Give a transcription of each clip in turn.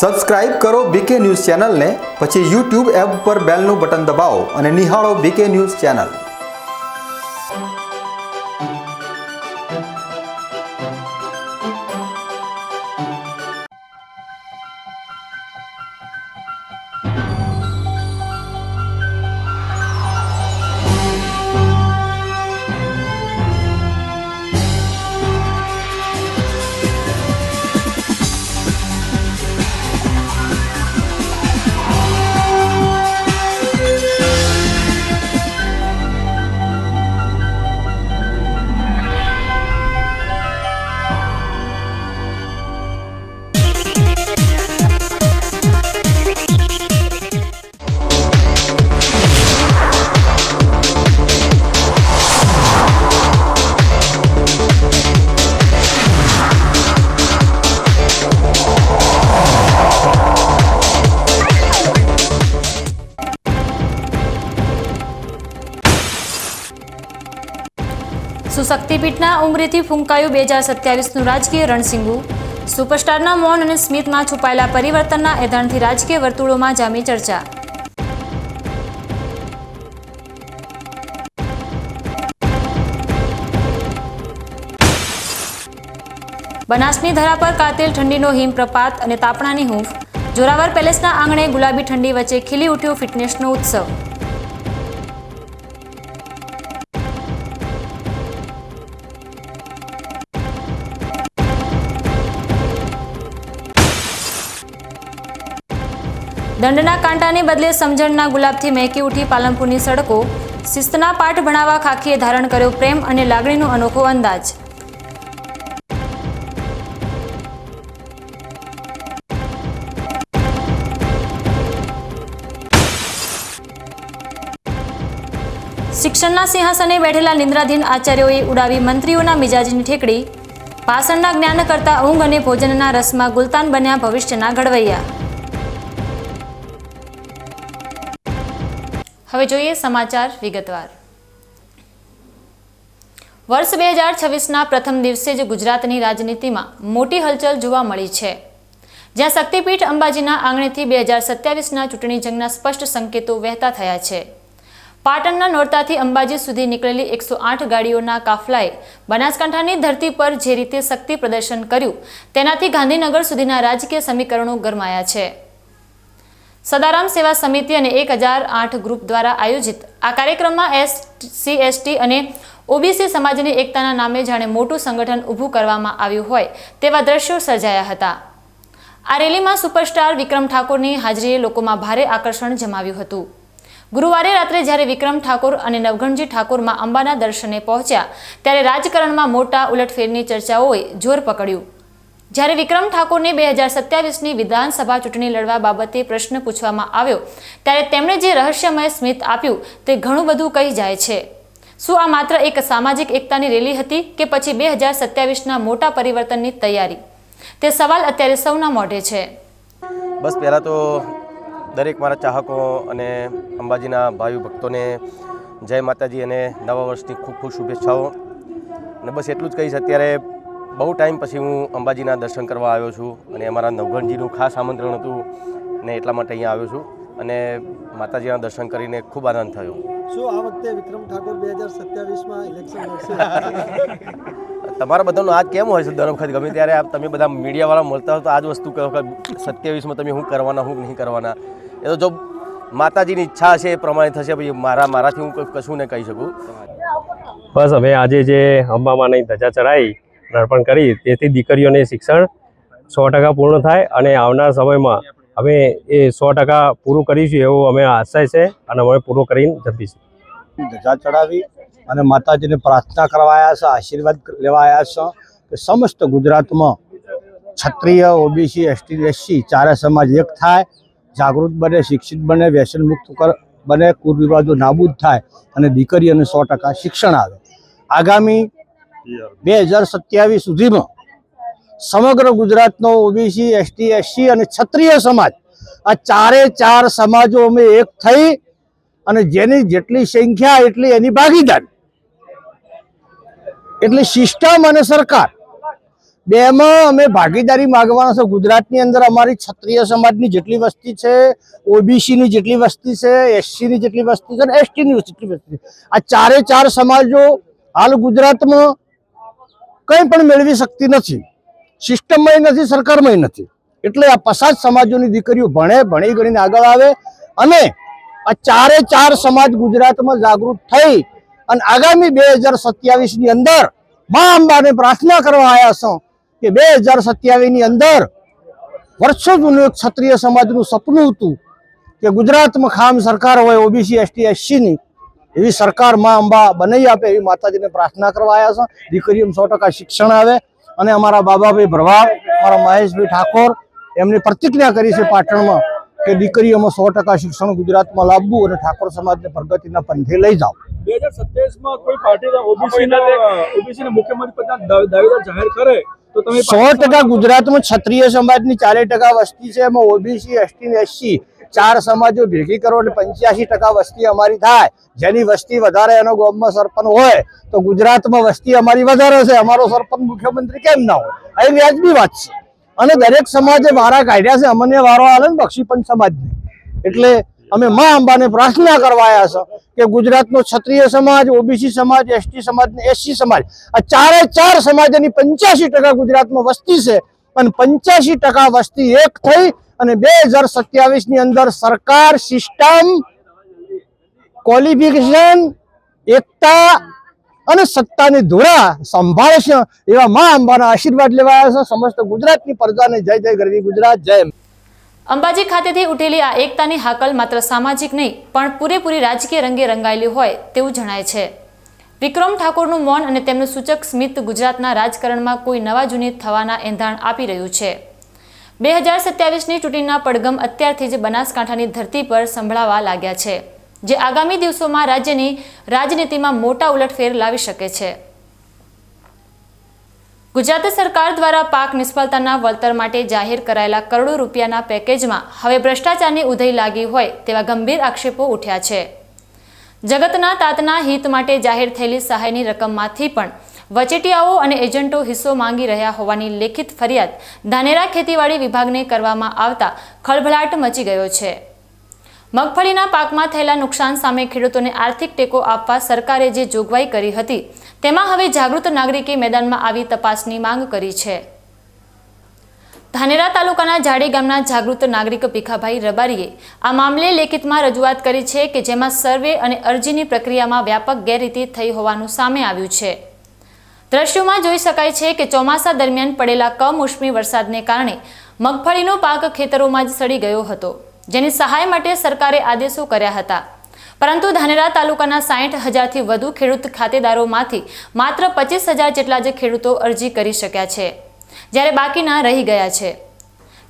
Subscribe કરો બીકે news ચેનલને, પછી YouTube એપ પર બેલનું બટન દબાવો અને નિહાળો બીકે ન્યૂઝ ચેનલ। સુશક્તિપીઠના ઉમરેથી ફૂંકાયું 2027નું રાજકીય રણસિંગુ। સુપરસ્ટારના મૌન અને સ્મિતમાં છુપાયેલા પરિવર્તનના એધાણથી રાજકીય વર્તુળોમાં જામી ચર્ચા। બનાસની ધરા પર કાતિલ ઠંડીનો હિમપ્રપાત અને તાપણાની હૂંફ। જોરાવર પેલેસના આંગણે ગુલાબી ઠંડી વચ્ચે ખીલી ઉઠ્યો ફિટનેસનો ઉત્સવ। દંડના કાંટાને બદલે સમજણના ગુલાબથી મહેકી ઉઠી પાલનપુરની સડકો। શિસ્તના પાઠ ભણાવવા ખાખીએ ધારણ કર્યો પ્રેમ અને લાગણીનો અનોખો અંદાજ। શિક્ષણના સિંહાસને બેઠેલા નિંદ્રાધીન આચાર્યોએ ઉડાવી મંત્રીઓના મિજાજની ઠેકડી। ભાષણના જ્ઞાન કરતા ઊંઘ અને ભોજનના રસમાં ગુલતાન બન્યા ભવિષ્યના ઘડવૈયા। હવે જોઈએ સમાચાર વિગતવાર। વર્ષ 2026ના પ્રથમ દિવસે જ ગુજરાતની રાજનીતિમાં મોટી હલચલ જોવા મળી છે, જ્યાં શક્તિપીઠ અંબાજીના આંગણેથી 2027ના ચૂંટણી જંગના સ્પષ્ટ સંકેતો વહેતા થયા છે। પાટણના નોરતાથી અંબાજી સુધી નીકળેલી 108 ગાડીઓના કાફલાએ બનાસકાંઠાની ધરતી પર જે રીતે શક્તિ પ્રદર્શન કર્યું, તેનાથી ગાંધીનગર સુધીના રાજકીય સમીકરણો ગરમાયા છે। સદારામ સેવા સમિતિ અને 1008 ગ્રુપ દ્વારા આયોજિત આ કાર્યક્રમમાં SC ST અને OBC સમાજની એકતાના નામે જાણે મોટું સંગઠન ઊભું કરવામાં આવ્યું હોય તેવા દ્રશ્યો સર્જાયા હતા। આ રેલીમાં સુપરસ્ટાર વિક્રમ ઠાકોરની હાજરીએ લોકોમાં ભારે આકર્ષણ જમાવ્યું હતું। ગુરુવારે રાત્રે જ્યારે વિક્રમ ઠાકોર અને નવઘણજી ઠાકોરમાં અંબાના દર્શને પહોંચ્યા, ત્યારે રાજકારણમાં મોટા ઉલટફેરની ચર્ચાઓએ જોર પકડ્યું। જ્યારે વિક્રમ ઠાકોરને 2027ની વિધાનસભા ચૂંટણી લડવા બાબતે પ્રશ્ન પૂછવામાં આવ્યો, ત્યારે તેમણે જે રહસ્યમય સ્મિત આપ્યું તે ઘણું બધું કહી જાય છે। શું આ માત્ર એક સામાજિક એકતાની રેલી હતી કે પછી 2027ના મોટા પરિવર્તનની તૈયારી? તે સવાલ અત્યારે સૌના મોઢે છે। બસ પહેલા તો દરેક મારા ચાહકો અને અંબાજીના ભાવિ ભક્તોને જય માતાજી અને નવા વર્ષની ખૂબ ખૂબ શુભેચ્છાઓ। અને બસ એટલું જ કહીશ, અત્યારે બહુ ટાઈમ પછી હું અંબાજીના દર્શન કરવા આવ્યો છું અને અમારા નવઘણજીનું ખાસ આમંત્રણ હતું ને એટલા માટે અહીંયા આવ્યો છું અને માતાજીના દર્શન કરીને ખૂબ આનંદ થયો। શું આ વખતે વિક્રમ ઠાકોર 2027માં ઇલેક્શન લડશે? તમારા બધાનું આજ કેમ હોય છે? દર વખત ગમે ત્યારે તમે બધા મીડિયાવાળા મળતા હોય તો આ જ વસ્તુ કહો કે 27માં તમે શું કરવાના, શું નહીં કરવાના। એ તો જો માતાજીની ઈચ્છા છે એ પ્રમાણે થશે। ભાઈ મારાથી હું કશું નહીં કહી શકું। બસ હવે આજે જે અંબામાની ધજા ચડાવી, અર્પણ કરી, તેથી દીકરીઓને શિક્ષણ 100% પૂર્ણ થાય અને આવનાર સમયમાં અમે એ 100% પૂરું કરીશું એવો અમે આશય છે અને અમે પૂરું કરીને જપીશું। ધજા ચડાવી અને માતાજીને પ્રાર્થના કરવા આવ્યા છે, આશીર્વાદ લેવા આવ્યા છે કે સમસ્ત ગુજરાતમાં ક્ષત્રિય, OBC, ST SC ચારે સમાજ એક થાય, જાગૃત બને, શિક્ષિત બને, વ્યસન મુક્ત બને, કુરિવાજો નાબૂદ થાય અને દીકરીઓને 100% શિક્ષણ આવે। આગામી 2027 સુધીમાં સમગ્ર ગુજરાતનો OBC, ST SC અને ક્ષત્રિય સમાજ, આ ચાર સમાજો અમે એક થઈ અને જેની જેટલી સંખ્યા એટલી એની ભાગીદારી, એટલે સિસ્ટમ અને સરકાર બેમાં અમે ભાગીદારી માગવાના છે. ગુજરાતની અંદર અમારી ક્ષત્રિય સમાજની જેટલી વસ્તી છે, ઓબીસીની જેટલી વસ્તી છે, એસસીની જેટલી વસ્તી છે અને એસટીની જેટલી વસ્તી છે, આ ચારે ચાર સમાજો હાલ ગુજરાતમાં કંઈ પણ મેળવી શકતી નથી. સિસ્ટમમાં નથી, સરકારમાં નથી. એટલે આ પછાત સમાજોની દીકરીઓ ભણી ગણીને આગળ આવે અને આ ચારે ચાર સમાજ ગુજરાતમાં જાગૃત થઈ અને આગામી 2027 ની અંદર મા અંબાને પ્રાર્થના કરવા આવ્યા છો કે 2027 ની અંદર વર્ષો જૂનું એક ક્ષત્રિય સમાજનું સપનું હતું કે ગુજરાતમાં ખામ સરકાર હોય ઓબીસી એસટી એસસીની, એવી સરકાર મા અંબા બનાવી આપે એવી માતાજીને પ્રાર્થના કરવા આવ્યા છો. દીકરીઓમાં 100% શિક્ષણ આવે અને અમારા બાબાભાઈ ભરવાડ, અમારા મહેશભાઈ ઠાકોર એમની પ્રતિજ્ઞા કરી છે પાટણમાં કે દીકરીઓમાં 100% શિક્ષણ ગુજરાતમાં લાવવું અને ઠાકોર સમાજને પ્રગતિના પંથે લઈ જાવ. 2027 કોઈ પાર્ટી ઓબીસી મુખ્યમંત્રી પદના દાવેદાર જાહેર કરે તો તમે 100% ગુજરાતમાં ક્ષત્રિય સમાજની 40% વસ્તી છે, એમાં ઓબીસી એસટી એસસી ચાર સમાજો ભેગી કરો એટલે 85% વસ્તી અમારી થાય. જેની વસ્તી વધારે એનો ગામમાં સરપંચ હોય તો ગુજરાતમાં વસ્તી અમારી વધારે છે, અમારો સરપંચ મુખ્યમંત્રી કેમ ના હોય? આ એક વ્યાજબી વાત છે. અને દરેક સમાજે વારા કાઢ્યા છે, અમને વારો આવે ને બક્ષીપંચ સમાજને. એટલે અમે મા અંબાને પ્રાર્થના કરવા આવ્યા છે કે ગુજરાતનો ક્ષત્રિય સમાજ, ઓબીસી સમાજ, એસટી સમાજ ને એસસી સમાજ આ ચારે ચાર સમાજની 85% ગુજરાતમાં વસ્તી છે અને 85% વસ્તી એક થઈ અને 2027 ની અંદર સરકાર, સિસ્ટમ, ક્વોલિફિકેશન, એકતા અને સત્તાની ધોરા સંભાળશે એવા મા અંબાના આશીર્વાદ લેવા આવ્યા છે. સમસ્ત ગુજરાતની પ્રજાને જય જય ગરવી ગુજરાત, જય. અંબાજી ખાતેથી ઉઠેલી આ એકતાની હાકલ માત્ર સામાજિક નહીં પણ પૂરેપૂરી રાજકીય રંગે રંગાયેલી હોય તેવું જણાય છે. વિક્રમ ઠાકોરનું મૌન અને તેમનું સૂચક સ્મિત ગુજરાતના રાજકારણમાં કોઈ નવા જૂની થવાના એંધાણ આપી રહ્યું છે. 2027ની ચૂંટણીના પડઘમ અત્યારથી જ બનાસકાંઠાની ધરતી પર સંભળાવા લાગ્યા છે, જે આગામી દિવસોમાં રાજ્યની રાજનીતિમાં મોટા ઉલટફેર લાવી શકે છે. ગુજરાત સરકાર દ્વારા પાક નિષ્ફળતાના વળતર માટે જાહેર કરાયેલા કરોડો રૂપિયાના પેકેજમાં હવે ભ્રષ્ટાચારની ઉધઈ લાગી હોય તેવા ગંભીર આક્ષેપો ઉઠ્યા છે. જગતના તાતના હિત માટે જાહેર થયેલી સહાયની રકમમાંથી પણ વચેટિયાઓ અને એજન્ટો હિસ્સો માંગી રહ્યા હોવાની લેખિત ફરિયાદ ધાનેરા ખેતીવાડી વિભાગને કરવામાં આવતા ખળભળાટ મચી ગયો છે. મગફળીના પાકમાં થયેલા નુકસાન સામે ખેડૂતોને આર્થિક ટેકો આપવા સરકારે જે જોગવાઈ કરી હતી તેમાં હવે જાગૃત નાગરિકે મેદાનમાં આવી તપાસની માંગ કરી છે. ધાનેરા તાલુકાના જાડી ગામના જાગૃત નાગરિક ભીખાભાઈ રબારીએ આ મામલે લેખિતમાં રજૂઆત કરી છે કે જેમાં સર્વે અને અરજીની પ્રક્રિયામાં વ્યાપક ગેરરીતિ થઈ હોવાનું સામે આવ્યું છે. દ્રશ્યોમાં જોઈ શકાય છે કે ચોમાસા દરમિયાન પડેલા કમોસમી વરસાદને કારણે મગફળીનો પાક ખેતરોમાં જ સડી ગયો હતો, જેની સહાય માટે સરકારે આદેશો કર્યા હતા. પરંતુ ધાનેરા તાલુકાના 60,000થી વધુ ખેડૂત ખાતેદારોમાંથી માત્ર 25,000 જેટલા જ ખેડૂતો અરજી કરી શક્યા છે, જ્યારે બાકીના રહી ગયા છે.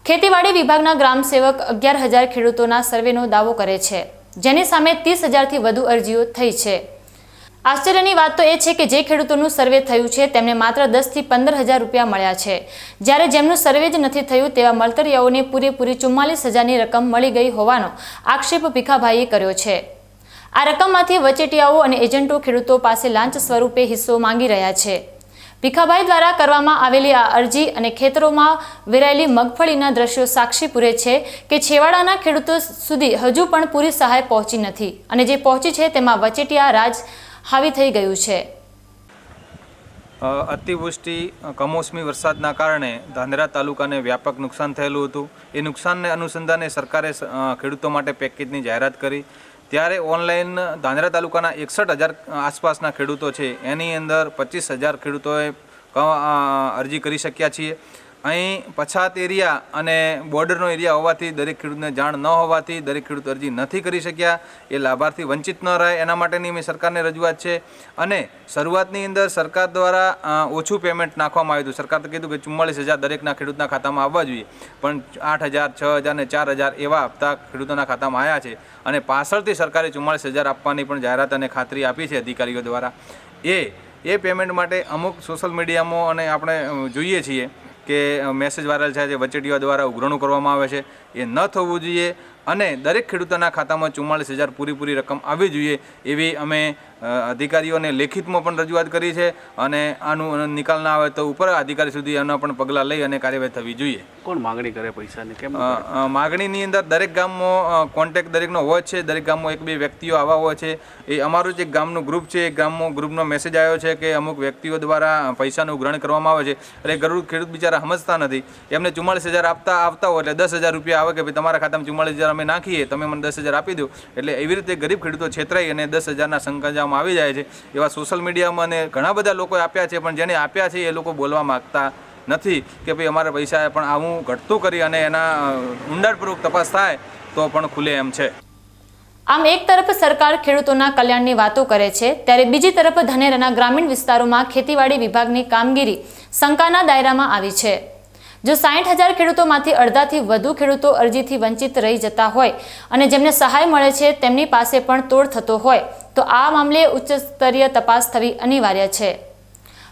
ખેતીવાડી વિભાગના ગ્રામસેવક 11,000 ખેડૂતોના સર્વેનો દાવો કરે છે, જેની સામે 30,000થી વધુ અરજીઓ થઈ છે. આશ્ચર્યની વાત તો એ છે કે જે ખેડૂતોનું સર્વે થયું છે તેમને માત્ર 10,000થી 15,000 રૂપિયા મળ્યા છે, જ્યારે જેમનું સર્વે જ નથી થયું તેવા મળતરિયાઓને પૂરેપૂરી 44,000ની રકમ મળી ગઈ હોવાનો આક્ષેપ ભીખાભાઈએ કર્યો છે. આ રકમમાંથી વચેટિયાઓ અને એજન્ટો ખેડૂતો પાસે લાંચ સ્વરૂપે હિસ્સો માંગી રહ્યા છે. ભીખાભાઈ દ્વારા કરવામાં આવેલી આ અરજી અને ખેતરોમાં વેરાયેલી મગફળીના દ્રશ્યો સાક્ષી પૂરે છે કે છેવાડાના ખેડૂતો સુધી હજુ પણ પૂરી સહાય પહોંચી નથી અને જે પહોંચી છે તેમાં વચેટિયા રાજ હાવી થઈ ગયું છે. અતિવૃષ્ટિ કમોસમી વરસાદના કારણે ધાનેરા તાલુકાને વ્યાપક નુકસાન થયેલું હતું. એ નુકસાનને અનુસંધાને સરકારે ખેડૂતો માટે પેકેજની જાહેરાત કરી. ત્યારે ઓનલાઈન ધાનેરા તાલુકાના 61,000 આસપાસના ખેડૂતો છે, એની અંદર 25,000 ખેડૂતોએ અરજી કરી શક્યા છીએ. અહીં પછાત એરિયા અને બોર્ડરનો એરિયા હોવાથી દરેક ખેડૂતને જાણ ન હોવાથી દરેક ખેડૂત અરજી નથી કરી શક્યા. એ લાભાર્થી વંચિત ન રહે એના માટેની મેં સરકારને રજૂઆત છે. અને શરૂઆતની અંદર સરકાર દ્વારા ઓછું પેમેન્ટ નાખવામાં આવ્યું હતું. સરકારે કીધું કે 44,000 દરેકના ખેડૂતના ખાતામાં આવવા જોઈએ, પણ 8,000, 6,000 અને 4,000 એવા હપ્તા ખેડૂતોના ખાતામાં આવ્યા છે. અને પાછળથી સરકારે 44,000 આપવાની પણ જાહેરાત અને ખાતરી આપી છે અધિકારીઓ દ્વારા. એ પેમેન્ટ માટે અમુક સોશિયલ મીડિયામાં અને આપણે જોઈએ છીએ કે મેસેજ વાયરલ થાય છે, વચેટીઓ દ્વારા ઉઘરાણું કરવામાં આવે છે. એ ન થવું જોઈએ. અને દરેક ખેડૂતોના ખાતામાં 44,000 પૂરી રકમ આવવી જોઈએ એવી અમે અધિકારીઓને લેખિતમાં પણ રજૂઆત કરી છે અને આનું નિકાલ ના આવે તો ઉપર અધિકારી સુધી આના પણ પગલાં લઈ અને કાર્યવાહી થવી જોઈએ. કોણ માગણી કરે પૈસાની? કેમ માગણીની અંદર દરેક ગામમાં કોન્ટેક્ટ દરેકનો હોય છે, દરેક ગામમાં 1-2 વ્યક્તિઓ આવા હોય છે. એ અમારું જે ગામનું ગ્રુપ છે એ ગ્રુપનો મેસેજ આવ્યો છે કે અમુક વ્યક્તિઓ દ્વારા પૈસાનું ગ્રહણ કરવામાં આવે છે. એટલે ખેડૂત બિચારા સમજતા નથી. એમને 44,000 આવતા હોય એટલે 10,000 રૂપિયા આવે કે ભાઈ તમારા ખાતામાં 44,000 અમે નાખીએ, તમે મને 10,000 આપી દો. એટલે એવી રીતે ગરીબ ખેડૂતો છેતરાઈ અને 10,000ના સંકજામાં આવી જાય છે. એવા સોશિયલ મીડિયામાં અને ઘણા બધા લોકોએ આપ્યા છે, પણ જેને આપ્યા છે એ લોકો બોલવા માગતા નથી કે ભાઈ અમારા પૈસા પણ આવું ઘટતું કરી અને એના ઊંડાણપૂર્વક તપાસ થાય તો પણ ખુલે એમ છે. આમ એક તરફ સરકાર ખેડૂતોના કલ્યાણની વાતો કરે છે, ત્યારે બીજી તરફ ધાનેરાના ગ્રામીણ વિસ્તારોમાં ખેતીવાડી વિભાગની કામગીરી શંકાના દાયરામાં આવી છે. જો 60,000 ખેડૂતોમાંથી અડધાથી વધુ ખેડૂતો અરજીથી વંચિત રહી જતા હોય અને જેમને સહાય મળે છે તેમની પાસે પણ તોડ થતો હોય તો આ મામલે ઉચ્ચ સ્તરીય તપાસ થવી અનિવાર્ય છે.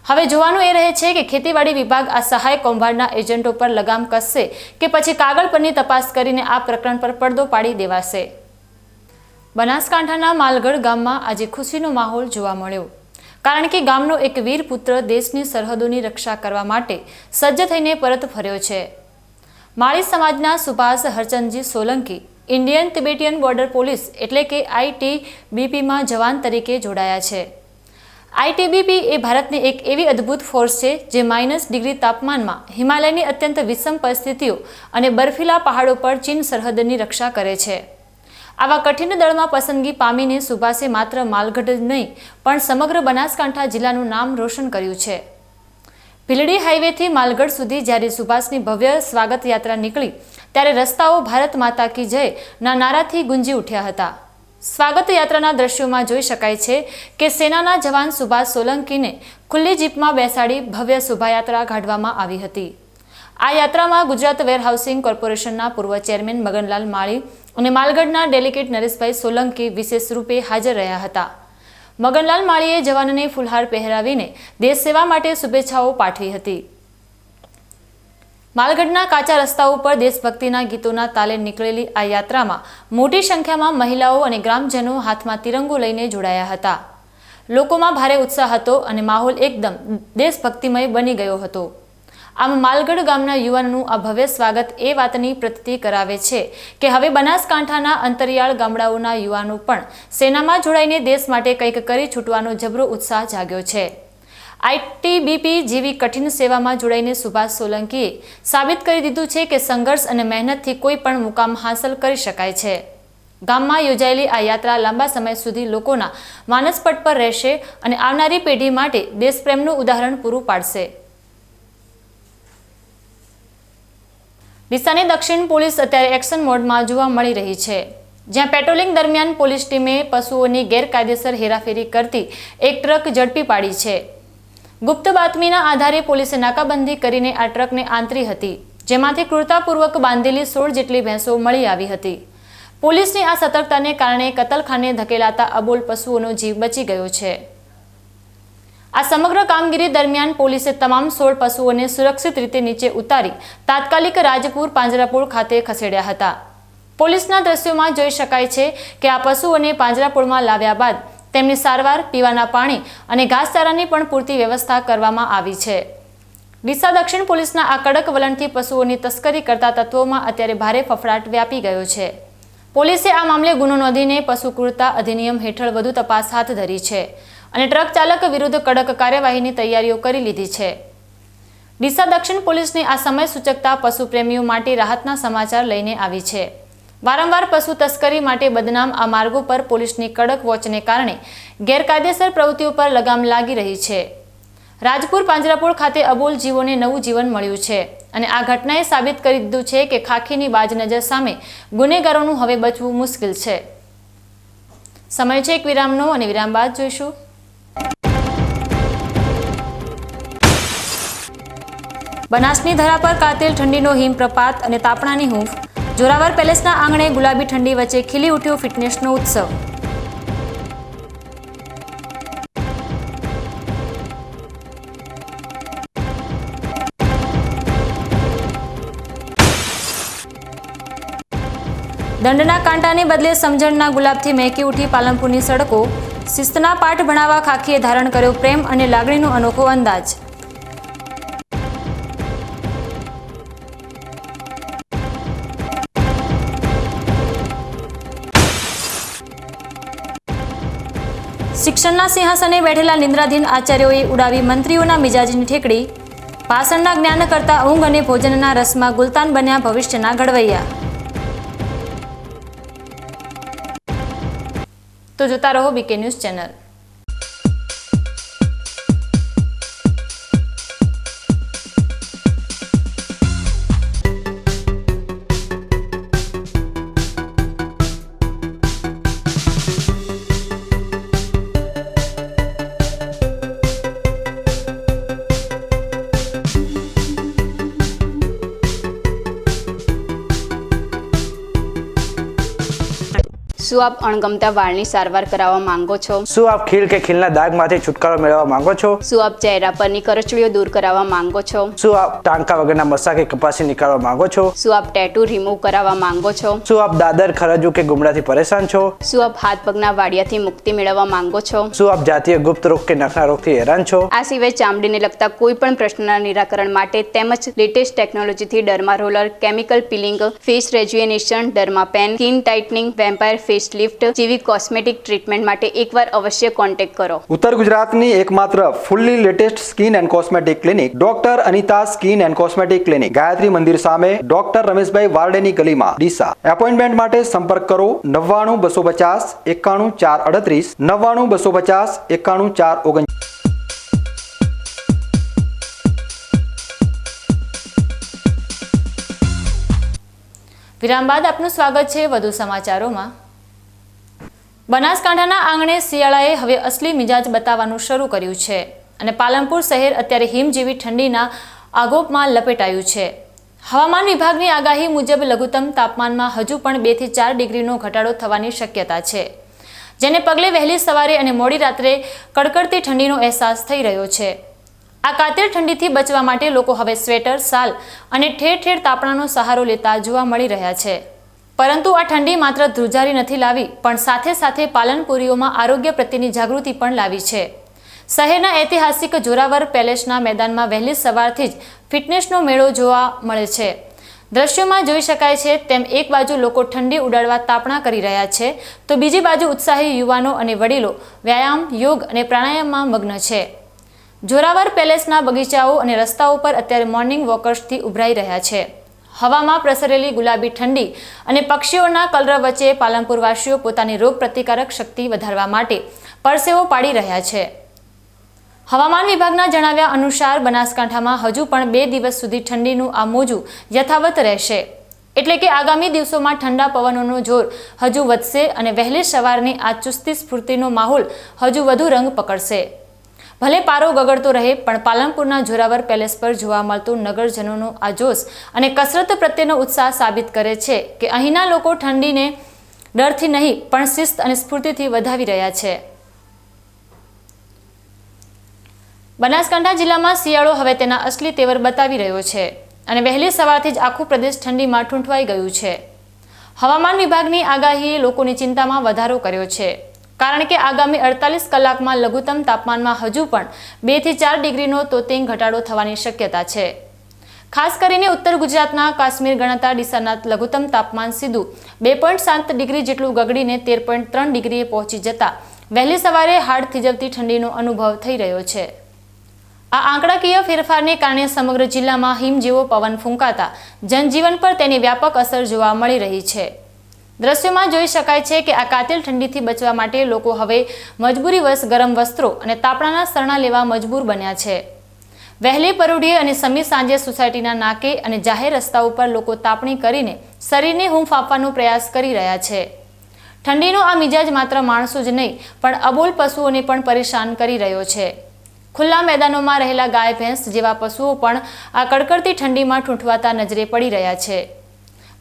હવે જોવાનું એ રહે છે કે ખેતીવાડી વિભાગ આ સહાય કૌભાંડના એજન્ટો પર લગામ કસશે કે પછી કાગળ પરની તપાસ કરીને આ પ્રકરણ પર પડદો પાડી દેવાશે. બનાસકાંઠાના માલગઢ ગામમાં આજે ખુશીનો માહોલ જોવા મળ્યો, કારણ કે ગામનો એક વીર પુત્ર દેશની સરહદોની રક્ષા કરવા માટે સજ્જ થઈને પરત ફર્યો છે. માળી સમાજના Subhash Harchandji Solanki Indian Tibetan border police એટલે કે ITBPમાં જવાન તરીકે જોડાયા છે. ITBP એ ભારતની એક એવી અદ્ભુત ફોર્સ છે જે -ડિગ્રી તાપમાનમાં હિમાલયની અત્યંત વિષમ પરિસ્થિતિઓ અને બર્ફીલા પહાડો પર ચીન સરહદની રક્ષા કરે છે. આવા કઠિન દળમાં પસંદગી પામીને સુભાષે માત્ર માલગઢ જ નહીં પણ સમગ્ર બનાસકાંઠા જિલ્લાનું નામ રોશન કર્યું છે. ભીલડી હાઈવેથી માલગઢ સુધી જ્યારે સુભાષની ભવ્ય સ્વાગત યાત્રા નીકળી ત્યારે રસ્તાઓ ભારત માતા કી જય ના નારાથી ગુંજી ઉઠ્યા હતા. સ્વાગત યાત્રાના દ્રશ્યોમાં જોઈ શકાય છે કે સેનાના જવાન સુભાષ સોલંકીને ખુલ્લી જીપમાં બેસાડી ભવ્ય શોભાયાત્રા કાઢવામાં આવી હતી. આ યાત્રામાં ગુજરાત વેરહાઉસિંગ કોર્પોરેશનના પૂર્વ ચેરમેન મગનલાલ માળી અને માલગઢના ડેલિગેટ નરેશભાઈ સોલંકી વિશેષ રૂપે હાજર રહ્યા હતા. મગનલાલ માળીએ જવાનને ફૂલહાર પહેરાવીને દેશ સેવા માટે શુભેચ્છાઓ પાઠવી હતી. માલગઢના કાચા રસ્તાઓ પર દેશભક્તિના ગીતોના તાલે નીકળેલી આ યાત્રામાં મોટી સંખ્યામાં મહિલાઓ અને ગ્રામજનો હાથમાં તિરંગો લઈને જોડાયા હતા. લોકોમાં ભારે ઉત્સાહ હતો અને માહોલ એકદમ દેશભક્તિમય બની ગયો હતો. આમ માલગઢ ગામના યુવાનોનું આ ભવ્ય સ્વાગત એ વાતની પ્રતીતિ કરાવે છે કે હવે બનાસકાંઠાના અંતરિયાળ ગામડાઓના યુવાનો પણ સેનામાં જોડાઈને દેશ માટે કંઈક કરી છૂટવાનો જબરો ઉત્સાહ જાગ્યો છે. ITBP જેવી કઠિન સેવામાં જોડાઈને સુભાષ સોલંકીએ સાબિત કરી દીધું છે કે સંઘર્ષ અને મહેનતથી કોઈ પણ મુકામ હાંસલ કરી શકાય છે. ગામમાં યોજાયેલી આ યાત્રા લાંબા સમય સુધી લોકોના માનસપટ પર રહેશે અને આવનારી પેઢી માટે દેશપ્રેમનું ઉદાહરણ પૂરું પાડશે. ડીસાની દક્ષિણ પોલીસ અત્યારે એક્શન મોડમાં જોવા મળી રહી છે, જ્યાં પેટ્રોલિંગ દરમિયાન પોલીસ ટીમે પશુઓની ગેરકાયદેસર હેરાફેરી કરતી એક ટ્રક ઝડપી પાડી છે. ગુપ્ત બાતમીના આધારે પોલીસે નાકાબંધી કરીને આ ટ્રકને આંતરી હતી, જેમાંથી ક્રૂરતાપૂર્વક બાંધેલી 16 જેટલી ભેંસો મળી આવી હતી. પોલીસની આ સતર્કતાને કારણે કતલખાને ધકેલાતા અબોલ પશુઓનો જીવ બચી ગયો છે. આ સમગ્ર કામગીરી દરમિયાન પોલીસે તમામ 16 પશુઓને સુરક્ષિત રીતે નીચે ઉતારી તાત્કાલિક રાજપુર પાંજરાપોળ ખાતે ખસેડ્યા હતા. પોલીસના દ્રશ્યોમાં જોઈ શકાય છે કે આ પશુઓને પાંજરાપોળમાં લાવ્યા બાદ તેમની સારવાર, પીવાના પાણી અને ઘાસચારાની પણ પૂરતી વ્યવસ્થા કરવામાં આવી છે. ડીસા દક્ષિણ પોલીસના આ કડક વલણથી પશુઓની તસ્કરી કરતા તત્વોમાં અત્યારે ભારે ફફડાટ વ્યાપી ગયો છે. પોલીસે આ મામલે ગુનો નોંધીને પશુ ક્રૂરતા અધિનિયમ હેઠળ વધુ તપાસ હાથ ધરી છે અને ટ્રક ચાલક વિરુદ્ધ કડક કાર્યવાહીની તૈયારીઓ કરી લીધી છે. ડીસા દક્ષિણ પોલીસની આ સમય સૂચકતા પશુ પ્રેમીઓ માટે રાહતના સમાચાર લઈને આવી છે. વારંવાર પશુ તસ્કરી માટે બદનામ આ માર્ગો પર પોલીસની કડક વોચને કારણે ગેરકાયદેસર પ્રવૃત્તિઓ પર લગામ લાગી રહી છે. રાજપુર પાંજરાપોળ ખાતે અબોલ જીવોને નવું જીવન મળ્યું છે અને આ ઘટનાએ સાબિત કરી દીધું છે કે ખાખીની બાજ નજર સામે ગુનેગારોનું હવે બચવું મુશ્કેલ છે. સમય છે એક વિરામનો અને વિરામ બાદ જોઈશું બનાસની ધરા પર કાતિલ ઠંડીનો હિમપ્રપાત અને તાપણાની હૂંફ. જોરાવર પેલેસના આંગણે ગુલાબી ઠંડી વચ્ચે ખીલી ઉઠ્યો ફિટનેસનો ઉત્સવ. દંડના કાંટાને બદલે સમજણના ગુલાબથી મહેકી ઉઠી પાલનપુરની સડકો. શિસ્તના પાઠ ભણાવવા ખાખીએ ધારણ કર્યો પ્રેમ અને લાગણીનો અનોખો અંદાજ. શિક્ષણના સિંહાસને બેઠેલા નિંદ્રાધીન આચાર્યોએ ઉડાવી મંત્રીઓના મિજાજની ઠેકડી. ભાષણના જ્ઞાન કરતા ઊંઘ અને ભોજનના રસમાં ગુલતાન બન્યા ભવિષ્યના ઘડવૈયા. તો જોતા રહો બીકે ન્યૂઝ ચેનલ. શું આપ અણગમતા વાળની સારવાર કરાવવા માંગો છો? શું આપ ખીલ કે ખીલના દાગમાંથી છુટકારો મેળવવા માંગો છો? શું આપ ચહેરા પરની કરચલીઓ દૂર કરાવવા માંગો છો? શું આપ ટાંકા વગરના મસા કે કપાસી નીકાળવા માંગો છો? શું આપ ટેટુ રિમૂવ કરાવવા માંગો છો? શું આપ દાદર ખરજુ કે ગુમડાથી પરેશાન છો? શું આપ હાથ પગના વાડિયાથી મુક્તિ મેળવવા માંગો છો? શું આપ જાતીય ગુપ્ત રોગ કે નખના રોગથી હેરાન છો? આ સિવાય ચામડીને લગતા કોઈ પણ પ્રશ્નના નિરાકરણ માટે તેમજ લેટેસ્ટ ટેકનોલોજીથી derma roller, chemical peeling, face rejuvenation, derma pen, skin tightening, vampire face lift જેવી કોસ્મેટિક ટ્રીટમેન્ટ માટે એકવાર અવશ્ય કોન્ટેક્ટ કરો. ઉત્તર ગુજરાતની એકમાત્ર fully latest skin and cosmetic clinic doctor Anita skin and cosmetic clinic, Gayatri Mandir સામે, ડોક્ટર રમેશભાઈ વારડેની ગલીમાં, ડીસા. એપોઇન્ટમેન્ટ માટે સંપર્ક કરો 99 250 91 438 99 250 91 439. વિરામ બાદ આપનું સ્વાગત છે વધુ સમાચારોમાં. બનાસકાંઠાના આંગણે શિયાળાએ હવે અસલી મિજાજ બતાવવાનું શરૂ કર્યું છે અને પાલનપુર શહેર અત્યારે હિમ જેવી ઠંડીના આગોપમાં લપેટાયું છે. હવામાન વિભાગની આગાહી મુજબ લઘુત્તમ તાપમાનમાં હજુ પણ 2 થી 4 ડિગ્રીનો ઘટાડો થવાની શક્યતા છે, જેને પગલે વહેલી સવારે અને મોડી રાત્રે કડકડતી ઠંડીનો અહેસાસ થઈ રહ્યો છે. આ કાતિલ ઠંડીથી બચવા માટે લોકો હવે સ્વેટર, શાલ અને ઠેર ઠેર તાપણાનો સહારો લેતા જોવા મળી રહ્યા છે. પરંતુ આ ઠંડી માત્ર ધ્રુજારી નથી લાવી, પણ સાથે સાથે પાલનપુરીઓમાં આરોગ્ય પ્રત્યેની જાગૃતિ પણ લાવી છે. શહેરના ઐતિહાસિક જોરાવર પેલેસના મેદાનમાં વહેલી સવારથી જ ફિટનેસનો મેળો જોવા મળે છે. દ્રશ્યોમાં જોઈ શકાય છે તેમ એક બાજુ લોકો ઠંડી ઉડાડવા તાપણા કરી રહ્યા છે, તો બીજી બાજુ ઉત્સાહી યુવાનો અને વડીલો વ્યાયામ, યોગ અને પ્રાણાયામમાં મગ્ન છે. જોરાવર પેલેસના બગીચાઓ અને રસ્તાઓ પર અત્યારે મોર્નિંગ વોકર્સથી ઉભરાઈ રહ્યા છે. હવામાં પ્રસરેલી ગુલાબી ઠંડી અને પક્ષીઓના કલરવ વચ્ચે પાલનપુરવાસીઓ પોતાની રોગ પ્રતિકારક શક્તિ વધારવા માટે પરસેવો પાડી રહ્યા છે. હવામાન વિભાગના જણાવ્યા અનુસાર બનાસકાંઠામાં હજુ પણ 2 દિવસ સુધી ઠંડીનું આ મોજું યથાવત રહેશે. એટલે કે આગામી દિવસોમાં ઠંડા પવનોનો જોર હજુ વધશે અને વહેલી સવારની આ ચુસ્તી સ્ફૂર્તિનો માહોલ હજુ વધુ રંગ પકડશે. ભલે પારો ગગડતો રહે, પણ પાલનપુરના જોરાવર પેલેસ પર જોવા મળતું નગરજનોનો આ જોશ અને કસરત પ્રત્યેનો ઉત્સાહ સાબિત કરે છે કે અહીંના લોકો ઠંડીને ડરથી નહીં પણ શિસ્ત અને સ્ફૂર્તિથી વધાવી રહ્યા છે. બનાસકાંઠા જિલ્લામાં શિયાળો હવે તેના અસલી તેવર બતાવી રહ્યો છે અને વહેલી સવારથી જ આખું પ્રદેશ ઠંડીમાં ઠૂંઠવાઈ ગયું છે. હવામાન વિભાગની આગાહીએ લોકોની ચિંતામાં વધારો કર્યો છે, કારણ કે આગામી 48 કલાકમાં લઘુત્તમ તાપમાનમાં હજુ પણ 2 થી 4 ડિગ્રીનો તોતિંગ ઘટાડો થવાની શક્યતા છે. ખાસ કરીને ઉત્તર ગુજરાતના કાશ્મીર ગણાતા ડીસાના લઘુત્તમ તાપમાન સીધું 2.7 ડિગ્રી જેટલું ગગડીને 13.3 ડિગ્રીએ પહોંચી જતા વહેલી સવારે હાડ થીજવતી ઠંડીનો અનુભવ થઈ રહ્યો છે. આ આંકડાકીય ફેરફારને કારણે સમગ્ર જિલ્લામાં હિમ જેવો પવન ફૂંકાતા જનજીવન પર તેની વ્યાપક અસર જોવા મળી રહી છે. દ્રશ્યોમાં જોઈ શકાય છે કે આ કાતિલ ઠંડીથી બચવા માટે લોકો હવે મજબૂરીવશ ગરમ વસ્ત્રો અને તાપણાના સરણા લેવા મજબૂર બન્યા છે. વહેલી પરોઢીએ અને સમી સાંજે સોસાયટીના નાકે અને જાહેર રસ્તાઓ પર લોકો તાપણી કરીને શરીરને હૂંફ આપવાનો પ્રયાસ કરી રહ્યા છે. ઠંડીનો આ મિજાજ માત્ર માણસો જ નહીં પણ અબોલ પશુઓને પણ પરેશાન કરી રહ્યો છે. ખુલ્લા મેદાનોમાં રહેલા ગાય, ભેંસ જેવા પશુઓ પણ આ કડકડતી ઠંડીમાં ઠૂંઠવાતા નજરે પડી રહ્યા છે.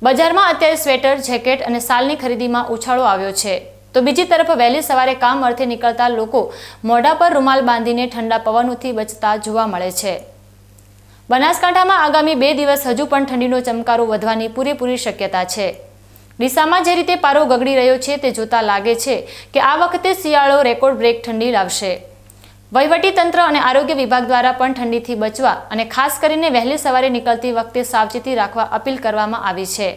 બજારમાં અત્યારે સ્વેટર, જેકેટ અને શાલની ખરીદીમાં ઉછાળો આવ્યો છે, તો બીજી તરફ વહેલી સવારે કામ અર્થે નીકળતા લોકો મોઢા પર રૂમાલ બાંધીને ઠંડા પવનોથી બચતા જોવા મળે છે. બનાસકાંઠામાં આગામી 2 દિવસ હજુ પણ ઠંડીનો ચમકારો વધવાની પૂરેપૂરી શક્યતા છે. ડીસામાં જે રીતે પારો ગગડી રહ્યો છે તે જોતા લાગે છે કે આ વખતે શિયાળો રેકોર્ડ બ્રેક ઠંડી લાવશે. વહીવટી તંત્ર અને આરોગ્ય વિભાગ દ્વારા પણ ઠંડીથી બચવા અને ખાસ કરીને વહેલી સવારે નીકળતી વખતે સાવચેતી રાખવા અપીલ કરવામાં આવી છે.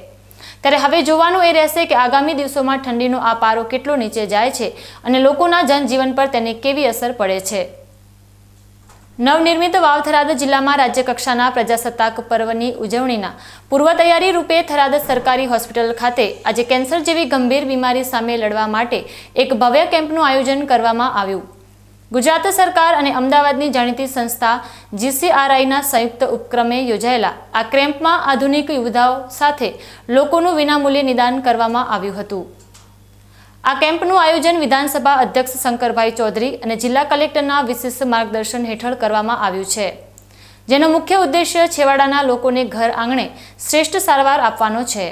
ત્યારે હવે જોવાનું એ રહેશે કે આગામી દિવસોમાં ઠંડીનો આ પારો કેટલો નીચે જાય છે અને લોકોના જનજીવન પર તેની કેવી અસર પડે છે. નવનિર્મિત વાવ થરાદ જિલ્લામાં રાજ્ય કક્ષાના પ્રજાસત્તાક પર્વની ઉજવણીના પૂર્વ તૈયારી રૂપે થરાદ સરકારી હોસ્પિટલ ખાતે આજે કેન્સર જેવી ગંભીર બીમારી સામે લડવા માટે એક ભવ્ય કેમ્પનું આયોજન કરવામાં આવ્યું. ગુજરાત સરકાર અને અમદાવાદની જાણીતી સંસ્થા GCRIના સંયુક્ત ઉપક્રમે યોજાયેલા આ કેમ્પમાં આધુનિક સુવિધાઓ સાથે લોકોનું વિનામૂલ્યે નિદાન કરવામાં આવ્યું હતું. આ કેમ્પનું આયોજન વિધાનસભા અધ્યક્ષ શંકરભાઈ ચૌધરી અને જિલ્લા કલેક્ટરના વિશેષ માર્ગદર્શન હેઠળ કરવામાં આવ્યું છે, જેનો મુખ્ય ઉદ્દેશ્ય છેવાડાના લોકોને ઘર આંગણે શ્રેષ્ઠ સારવાર આપવાનો છે.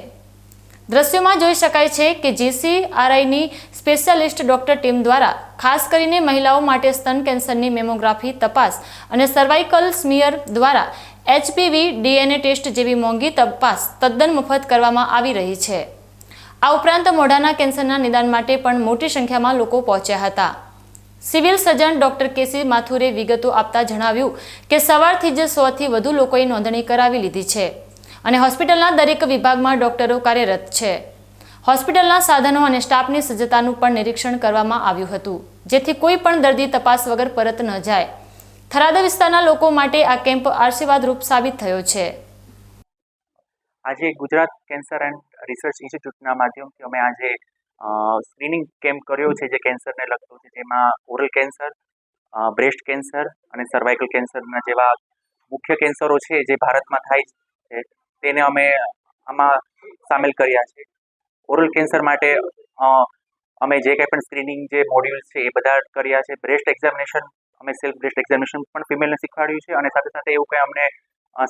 દ્રશ્યોમાં જોઈ શકાય છે કે GCRIની સ્પેશિયાલિસ્ટ ડોક્ટર ટીમ દ્વારા ખાસ કરીને મહિલાઓ માટે સ્તન કેન્સરની મેમોગ્રાફી તપાસ અને સર્વાઇકલ સ્મિયર દ્વારા HPV DNA ટેસ્ટ જેવી મોંઘી તપાસ તદ્દન મફત કરવામાં આવી રહી છે. આ ઉપરાંત મોઢાના કેન્સરના નિદાન માટે પણ મોટી સંખ્યામાં લોકો પહોંચ્યા હતા. સિવિલ સર્જન ડોક્ટર KC માથુરે વિગતો આપતા જણાવ્યું કે સવારથી જ 100થી વધુ લોકોએ નોંધણી કરાવી લીધી છે અને હોસ્પિટલના દરેક વિભાગમાં ડોક્ટરો કાર્યરત છે. હોસ્પિટલના સાધનો અને સ્ટાફની સજ્જતાનું પણ નિરીક્ષણ કરવામાં આવ્યું હતું, જેથી કોઈ પણ દર્દી તપાસ વગર પરત ન જાય. થરાદ વિસ્તારના લોકો માટે આ કેમ્પ આશીર્વાદરૂપ સાબિત થયો છે. આજે ગુજરાત કેન્સર એન્ડ રિસર્ચ ઇન્સ્ટિટ્યૂટના માધ્યમથી અમે આજે સ્ક્રીનિંગ કેમ્પ કર્યો છે જે કેન્સરને લગતો છે, જેમાં ઓરલ કેન્સર, બ્રેસ્ટ કેન્સર અને સર્વાઇકલ કેન્સરના જેવા મુખ્ય કેન્સરો છે જે ભારતમાં થાય છે તેને અમે આમાં સામેલ કર્યા છે. ઓરલ કેન્સર માટે અમે જે કંઈ પણ સ્ક્રીનિંગ જે મોડ્યુલ્સ છે એ બધા કર્યા છે. બ્રેસ્ટ એક્ઝામિનેશન અમે સેલ્ફ બ્રેસ્ટ એક્ઝામિનેશન પણ ફિમેલને શીખવાડ્યું છે અને સાથે સાથે એવું કંઈ અમને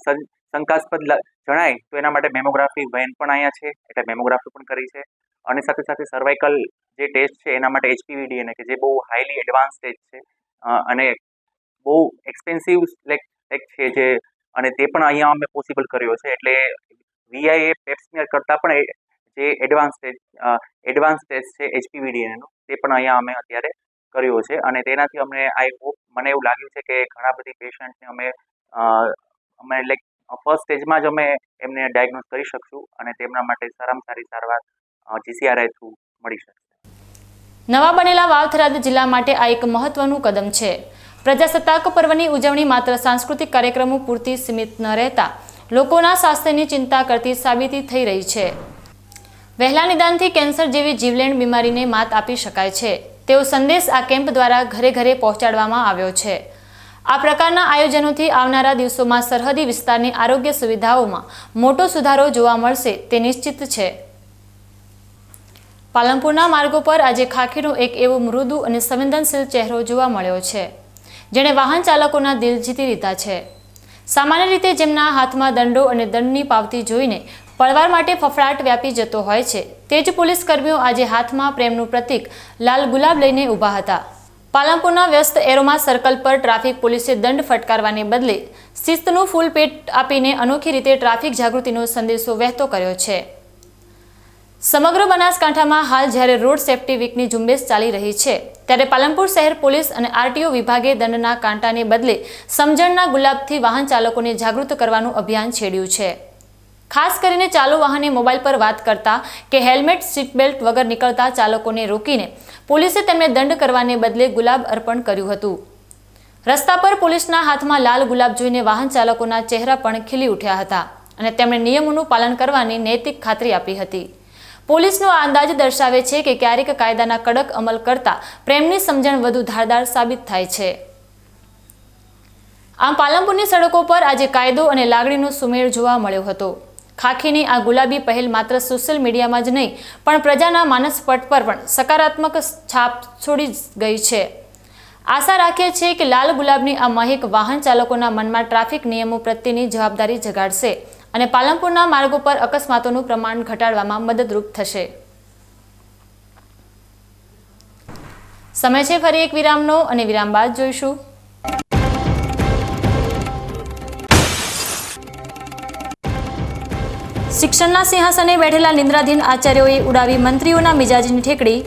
શંકાસ્પદ જણાય તો એના માટે મેમોગ્રાફી વેન પણ અહીંયા છે, એટલે મેમોગ્રાફી પણ કરી છે. અને સાથે સાથે સર્વાઇકલ જે ટેસ્ટ છે એના માટે HPV DNA કે જે બહુ હાઈલી એડવાન્સ ટેસ્ટ છે અને બહુ એક્સપેન્સિવ છે જે, અને તે પણ અહીંયા અમે પોસિબલ કર્યો છે. એટલે VIA પેપ્સમિયર કરતાં પણ જે એડવાન્સ ટેસ્ટ છે HPV DNA નો તે પણ અહીંયા અમે અત્યારે કર્યો છે અને તેનાથી અમને મને એવું લાગ્યું છે કે ઘણા બધી પેશન્ટને અમે ફર્સ્ટ સ્ટેજમાં જ અમે એમને ડાયગ્નોઝ કરી શકશું અને તેમના માટે સારામાં સારી સારવાર GCRI થ્રુ મળી શકશે. નવા બનેલા વાવ થરાદ જિલ્લા માટે આ એક મહત્વનું કદમ છે. પ્રજાસત્તાક પર્વની ઉજવણી માત્ર સાંસ્કૃતિક કાર્યક્રમો પૂરતી સીમિત ન રહેતા લોકોના સ્વાસ્થ્યની ચિંતા કરતી સાબિતી થઈ રહી છે. વહેલા નિદાનથી કેન્સર જેવી જીવલેણ બીમારીને માત આપી શકાય છે તેવો સંદેશ આ કેમ્પ દ્વારા ઘરે ઘરે પહોંચાડવામાં આવ્યો છે. આ પ્રકારના આયોજનોથી આવનારા દિવસોમાં સરહદી વિસ્તારની આરોગ્ય સુવિધાઓમાં મોટો સુધારો જોવા મળશે તે નિશ્ચિત છે. પાલનપુરના માર્ગો પર આજે ખાખીનો એક એવો મૃદુ અને સંવેદનશીલ ચહેરો જોવા મળ્યો છે જેણે વાહન ચાલકોના દિલ જીતી લીધા છે. સામાન્ય રીતે જેમના હાથમાં દંડો અને દંડની પાવતી જોઈને પળવાર માટે ફફડાટ વ્યાપી જતો હોય છે, તે જ પોલીસ કર્મીઓ આજે હાથમાં પ્રેમનું પ્રતીક લાલ ગુલાબ લઈને ઊભા હતા. પાલનપુરના વ્યસ્ત એરોમા સર્કલ પર ટ્રાફિક પોલીસે દંડ ફટકારવાને બદલે શિસ્તનું ફૂલ પેટ આપીને અનોખી રીતે ટ્રાફિક જાગૃતિનો સંદેશો વહેતો કર્યો છે. સમગ્ર બનાસકાંઠામાં હાલ જ્યારે રોડ સેફ્ટી વીકની ઝુંબેશ ચાલી રહી છે, ત્યારે પાલનપુર શહેર પોલીસ અને RTO વિભાગે દંડના કાંટાને બદલે સમજણના ગુલાબથી વાહન ચાલકોને જાગૃત કરવાનું અભિયાન છેડ્યું છે. ખાસ કરીને ચાલુ વાહને મોબાઈલ પર વાત કરતા કે હેલ્મેટ સીટ બેલ્ટ વગર નીકળતા ચાલકોને રોકીને પોલીસે તેમને દંડ કરવાને બદલે ગુલાબ અર્પણ કર્યું હતું. રસ્તા પર પોલીસના હાથમાં લાલ ગુલાબ જોઈને વાહન ચાલકોના ચહેરા પણ ખીલી ઉઠ્યા હતા અને તેમણે નિયમોનું પાલન કરવાની નૈતિક ખાતરી આપી હતી. પોલીસનો આ અંદાજ દર્શાવે છે કે ક્યારેક કાયદાના કડક અમલ કરતા પ્રેમની સમજણ વધુ ધારદાર સાબિત થાય છે. આમ પાલનપુરની સડકો પર આજે કાયદો અને લાગણીનો સુમેળ જોવા મળ્યો હતો. ખાખીની આ ગુલાબી પહેલ માત્ર સોશિયલ મીડિયામાં જ નહીં પણ પ્રજાના માનસપટ પર પણ સકારાત્મક છાપ છોડી ગઈ છે. આશા રાખીએ છીએ કે લાલ ગુલાબની આ મહેક વાહન ચાલકોના મનમાં ટ્રાફિક નિયમો પ્રત્યેની જવાબદારી જગાડશે અને પાલનપુરના માર્ગો પર અકસ્માતોનું પ્રમાણ ઘટાડવામાં મદદરૂપ થશે. સમય છે ફરી એક વિરામનો અને વિરામ બાદ જોઈશું શિક્ષણના સિંહાસને બેઠેલા નિંદ્રાધીન આચાર્યોએ ઉડાવી મંત્રીઓના મિજાજની ઠેકડી.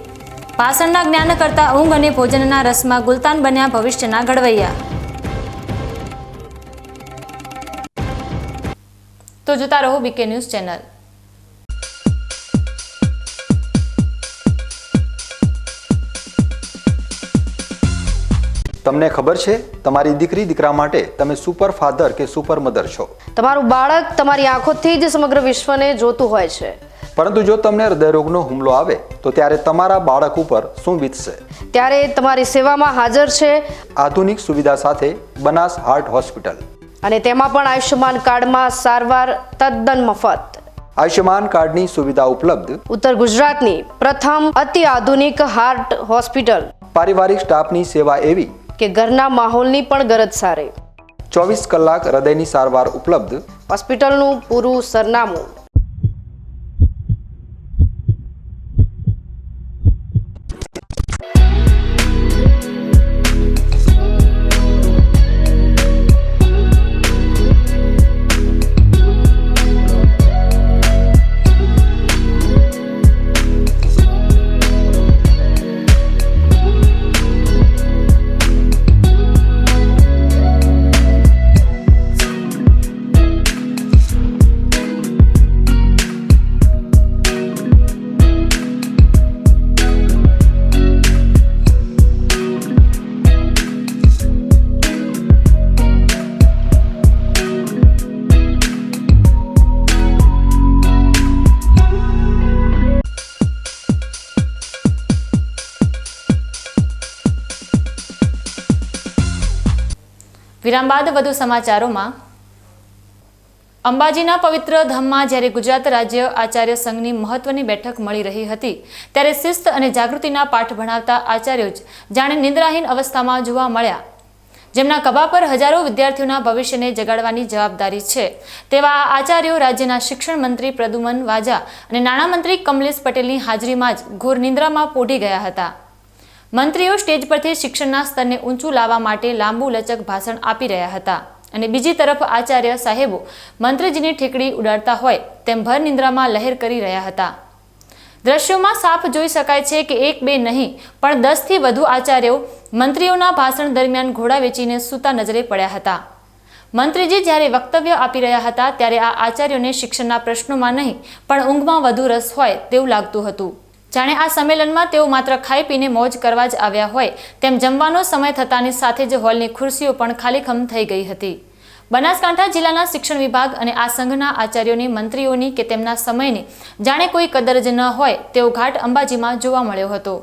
ભાષણના જ્ઞાન કરતા ઊંઘ અને ભોજનના રસમાં ગુલતાન બન્યા ભવિષ્યના ઘડવૈયા. તો જોતા રહો બીકે ન્યૂઝ ચેનલ. તમને ખબર છે તમારી દીકરી દીકરા માટે તમે સુપર ફાધર કે સુપર મધર છો. તમારું બાળક તમારી આંખોથી જ સમગ્ર વિશ્વને જોતું હોય છે. પરંતુ જો તમને હૃદયરોગનો હુમલો આવે તો ત્યારે તમારા બાળક ઉપર શું વીતશે? ત્યારે તમારી સેવામાં હાજર છે આધુનિક સુવિધા સાથે બનાસ હાર્ટ હોસ્પિટલ, અને તેમાં પણ આયુષ્યમાન કાર્ડમાં સારવાર તદ્દન મફત. આયુષ્યમાન કાર્ડની સુવિધા ઉપલબ્ધ. ઉત્તર ગુજરાતની પ્રથમ અતિ આધુનિક હાર્ટ હોસ્પિટલ. પારિવારિક સ્ટાફની સેવા એવી કે ઘરના માહોલની પણ ગરજ સારી. 24 કલાક હૃદયની સારવાર ઉપલબ્ધ. હોસ્પિટલનું પૂરું સરનામું. વિરામ બાદ વધુ સમાચારોમાં. અંબાજીના પવિત્ર ધામમાં જ્યારે ગુજરાત રાજ્ય આચાર્ય સંઘની મહત્વની બેઠક મળી રહી હતી ત્યારે શિસ્ત અને જાગૃતિના પાઠ ભણાવતા આચાર્યો જ જાણે નિંદ્રાહીન અવસ્થામાં જોવા મળ્યા. જેમના ખભા પર હજારો વિદ્યાર્થીઓના ભવિષ્યને જગાડવાની જવાબદારી છે તેવા આ આચાર્યો રાજ્યના શિક્ષણ મંત્રી પ્રદ્યુમન વાજા અને નાણામંત્રી કમલેશ પટેલની હાજરીમાં જ ઘોર નિંદ્રામાં પોઢી ગયા હતા. મંત્રીઓ સ્ટેજ પરથી શિક્ષણના સ્તરને ઊંચું લાવવા માટે લાંબુ લચક ભાષણ આપી રહ્યા હતા અને બીજી તરફ આચાર્ય સાહેબો મંત્રીજીની ઠેકડી ઉડાડતા હોય તેમ ભર નિંદ્રામાં લહેર કરી રહ્યા હતા. દ્રશ્યોમાં સાફ જોઈ શકાય છે કે એક બે નહીં પણ 10 થી વધુ આચાર્યો મંત્રીઓના ભાષણ દરમિયાન ઘોડા વેચીને સૂતા નજરે પડ્યા હતા. મંત્રીજી જ્યારે વક્તવ્ય આપી રહ્યા હતા ત્યારે આ આચાર્યોને શિક્ષણના પ્રશ્નોમાં નહીં પણ ઊંઘમાં વધુ રસ હોય તેવું લાગતું હતું. જાણે આ સંમેલનમાં તેઓ માત્ર ખાઈ પીને મોજ કરવા જ આવ્યા હોય તેમ જમવાનો સમય થતાની સાથે જ હોલની ખુરશીઓ પણ ખાલીખમ થઈ ગઈ હતી. બનાસકાંઠા જિલ્લાના શિક્ષણ વિભાગ અને આ સંઘના આચાર્યોની મંત્રીઓની કે તેમના સમયની જાણે કોઈ કદર જ ન હોય તેવો ઘાટ અંબાજીમાં જોવા મળ્યો હતો.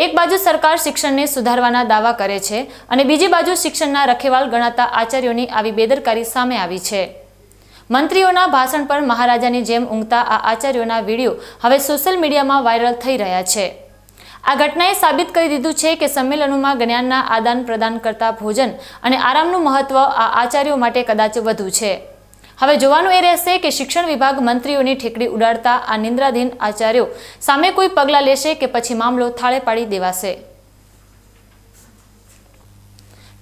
એક બાજુ સરકાર શિક્ષણને સુધારવાના દાવા કરે છે અને બીજી બાજુ શિક્ષણના રખેવાળ ગણાતા આચાર્યોની આવી બેદરકારી સામે આવી છે. મંત્રીઓના ભાષણ પર મહારાજાની જેમ ઊંઘતા આ આચાર્યોના વિડીયો હવે સોશિયલ મીડિયામાં વાયરલ થઈ રહ્યા છે. આ ઘટનાએ સાબિત કરી દીધું છે કે સંમેલનોમાં જ્ઞાનના આદાન પ્રદાન કરતા ભોજન અને આરામનું મહત્વ આ આચાર્યો માટે કદાચ વધુ છે. હવે જોવાનું એ રહેશે કે શિક્ષણ વિભાગ મંત્રીઓની ઠેકડી ઉડાડતા આ નિંદ્રાધીન આચાર્યો સામે કોઈ પગલાં લેશે કે પછી મામલો થાળે પાડી દેવાશે.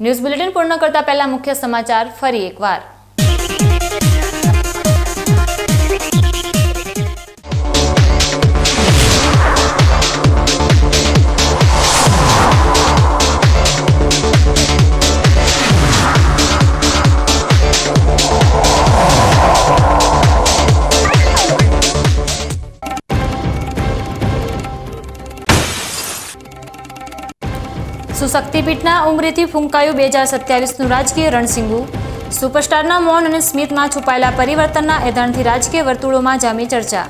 ન્યૂઝ બુલેટિન પૂર્ણ કરતા પહેલા મુખ્ય સમાચાર ફરી એકવાર. સુશક્તિપીઠના ઉમરેથી ફૂંકાયું 2027નું રાજકીય રણસિંગુ. સુપરસ્ટારના મૌન અને સ્મિતમાં છુપાયેલા પરિવર્તનના એધાણથી રાજકીય વર્તુળોમાં જામી ચર્ચા.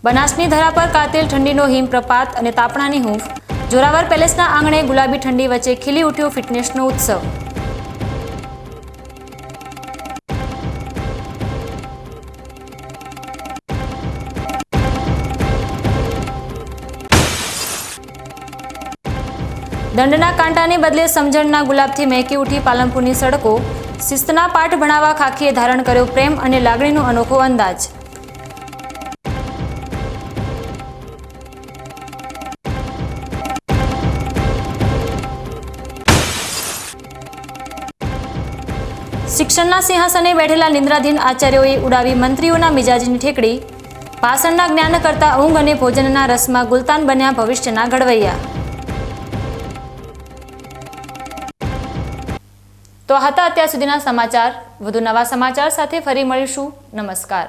બનાસની ધરા પર કાતિલ ઠંડીનો હિમપ્રપાત અને તાપણાની હૂંફ. જોરાવર પેલેસના આંગણે ગુલાબી ઠંડી વચ્ચે ખીલી ઉઠ્યો ફિટનેસનો ઉત્સવ. દંડના કાંટાને બદલે સમજણના ગુલાબથી મહેકી ઉઠી પાલનપુરની સડકો. શિસ્તના પાઠ ભણાવવા ખાખીએ ધારણ કર્યો પ્રેમ અને લાગણીનો અનોખો અંદાજ. શિક્ષણના સિંહાસને બેઠેલા નિંદ્રાધીન આચાર્યોએ ઉડાવી મંત્રીઓના મિજાજની ઠેકડી. ભાષણના જ્ઞાન કરતા ઊંઘ અને ભોજનના રસમાં ગુલતાન બન્યા ભવિષ્યના ઘડવૈયા. તો હતા અત્યાર સુધીના સમાચાર. વધુ નવા સમાચાર સાથે ફરી મળીશું. નમસ્કાર.